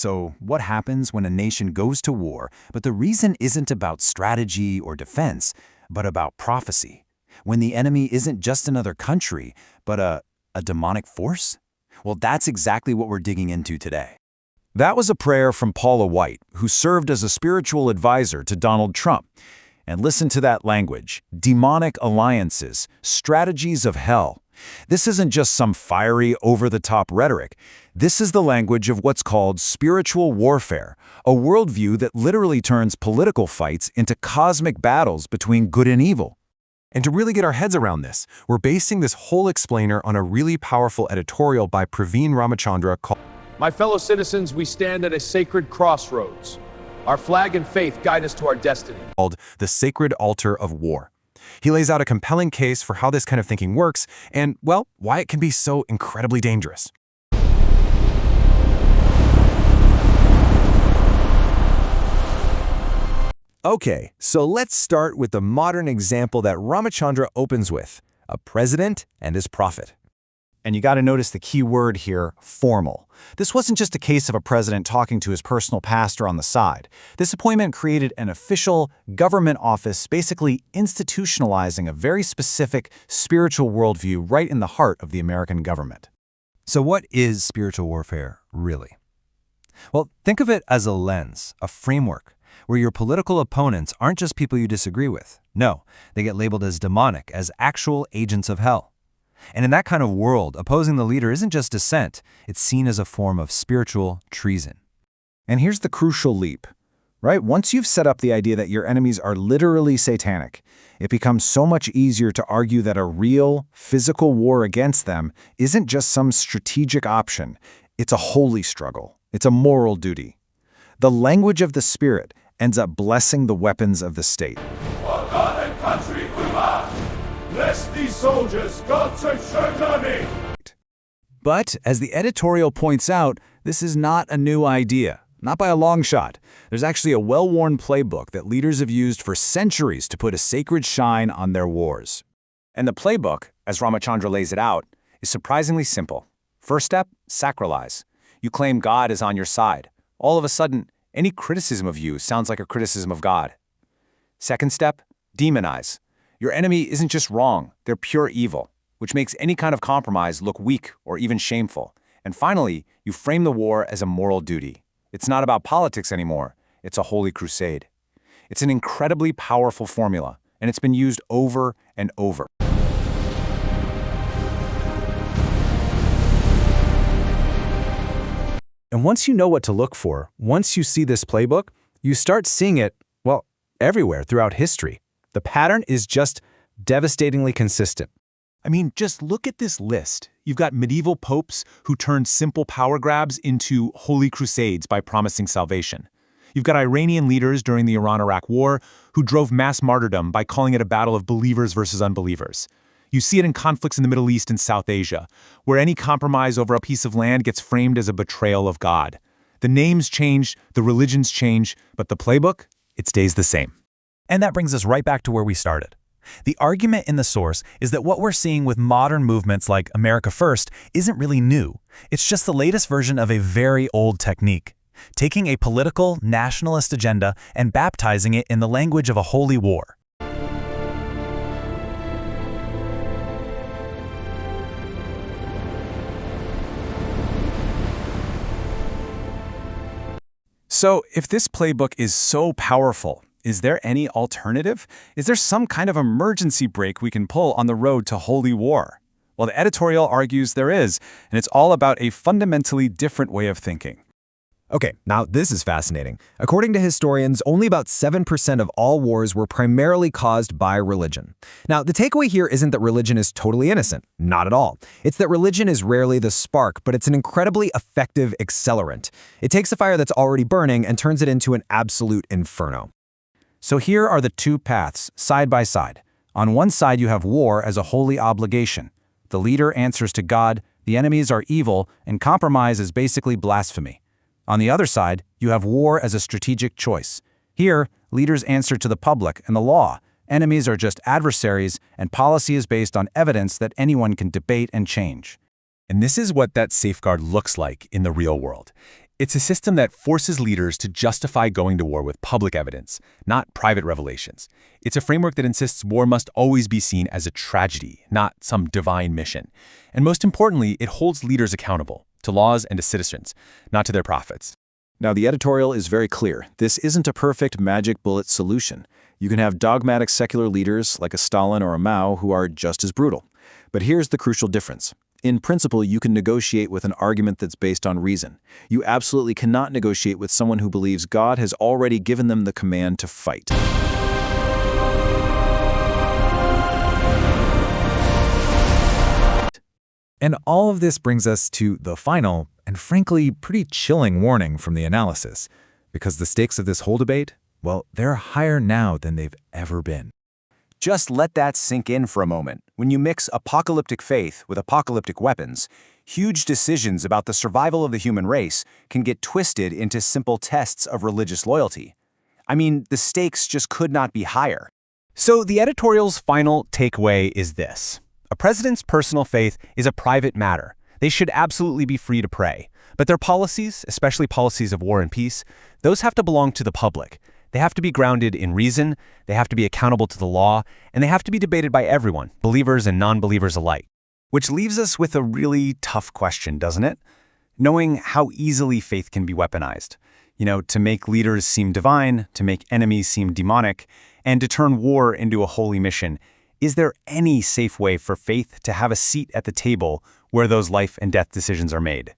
So what happens when a nation goes to war, but the reason isn't about strategy or defense, but about prophecy? When the enemy isn't just another country, but a demonic force? Well, that's exactly what we're digging into today. That was a prayer from Paula White, who served as a spiritual advisor to Donald Trump. And listen to that language: demonic alliances, strategies of hell. This isn't just some fiery, over-the-top rhetoric. This is the language of what's called spiritual warfare, a worldview that literally turns political fights into cosmic battles between good and evil. And to really get our heads around this, we're basing this whole explainer on a really powerful editorial by Praveen Ramachandra called My fellow citizens, we stand at a sacred crossroads. Our flag and faith guide us to our destiny. The Sacred Altar of War. He lays out a compelling case for how this kind of thinking works and, well, why it can be so incredibly dangerous. Okay, so let's start with the modern example that Ramachandra opens with: a president and his prophet. And you got to notice the key word here: formal. This wasn't just a case of a president talking to his personal pastor on the side. This appointment created an official government office, basically institutionalizing a very specific spiritual worldview right in the heart of the American government. So what is spiritual warfare, really? Well, think of it as a lens, a framework, where your political opponents aren't just people you disagree with. No, they get labeled as demonic, as actual agents of hell. And in that kind of world, opposing the leader isn't just dissent, it's seen as a form of spiritual treason. And here's the crucial leap, right? Once you've set up the idea that your enemies are literally satanic, it becomes so much easier to argue that a real, physical war against them isn't just some strategic option. It's a holy struggle. It's a moral duty. The language of the Spirit ends up blessing the weapons of the state. For God and country we march! Bless these soldiers, God save me! But, as the editorial points out, this is not a new idea. Not by a long shot. There's actually a well-worn playbook that leaders have used for centuries to put a sacred shine on their wars. And the playbook, as Ramachandra lays it out, is surprisingly simple. First step, sacralize. You claim God is on your side. All of a sudden, any criticism of you sounds like a criticism of God. Second step, demonize. Your enemy isn't just wrong, they're pure evil, which makes any kind of compromise look weak or even shameful. And finally, you frame the war as a moral duty. It's not about politics anymore, it's a holy crusade. It's an incredibly powerful formula, and it's been used over and over. And once you know what to look for, once you see this playbook, you start seeing it, well, everywhere throughout history. The pattern is just devastatingly consistent. I mean, just look at this list. You've got medieval popes who turned simple power grabs into holy crusades by promising salvation. You've got Iranian leaders during the Iran-Iraq War who drove mass martyrdom by calling it a battle of believers versus unbelievers. You see it in conflicts in the Middle East and South Asia, where any compromise over a piece of land gets framed as a betrayal of God. The names change, the religions change, but the playbook, it stays the same. And that brings us right back to where we started. The argument in the source is that what we're seeing with modern movements like America First isn't really new. It's just the latest version of a very old technique, taking a political, nationalist agenda and baptizing it in the language of a holy war. So, if this playbook is so powerful, is there any alternative? Is there some kind of emergency brake we can pull on the road to holy war? Well, the editorial argues there is, and it's all about a fundamentally different way of thinking. Okay, now this is fascinating. According to historians, only about 7% of all wars were primarily caused by religion. Now, the takeaway here isn't that religion is totally innocent. Not at all. It's that religion is rarely the spark, but it's an incredibly effective accelerant. It takes a fire that's already burning and turns it into an absolute inferno. So here are the two paths, side by side. On one side, you have war as a holy obligation. The leader answers to God, the enemies are evil, and compromise is basically blasphemy. On the other side, you have war as a strategic choice. Here, leaders answer to the public and the law. Enemies are just adversaries, and policy is based on evidence that anyone can debate and change. And this is what that safeguard looks like in the real world. It's a system that forces leaders to justify going to war with public evidence, not private revelations. It's a framework that insists war must always be seen as a tragedy, not some divine mission. And most importantly, it holds leaders accountable to laws and to citizens, not to their profits. Now, the editorial is very clear. This isn't a perfect magic bullet solution. You can have dogmatic secular leaders like a Stalin or a Mao who are just as brutal. But here's the crucial difference. In principle, you can negotiate with an argument that's based on reason. You absolutely cannot negotiate with someone who believes God has already given them the command to fight. And all of this brings us to the final, and frankly, pretty chilling warning from the analysis. Because the stakes of this whole debate, well, they're higher now than they've ever been. Just let that sink in for a moment. When you mix apocalyptic faith with apocalyptic weapons, huge decisions about the survival of the human race can get twisted into simple tests of religious loyalty. I mean, the stakes just could not be higher. So the editorial's final takeaway is this. A president's personal faith is a private matter. They should absolutely be free to pray. But their policies, especially policies of war and peace, those have to belong to the public. They have to be grounded in reason, they have to be accountable to the law, and they have to be debated by everyone, believers and non-believers alike. Which leaves us with a really tough question, doesn't it? Knowing how easily faith can be weaponized. To make leaders seem divine, to make enemies seem demonic, and to turn war into a holy mission. Is there any safe way for faith to have a seat at the table where those life and death decisions are made?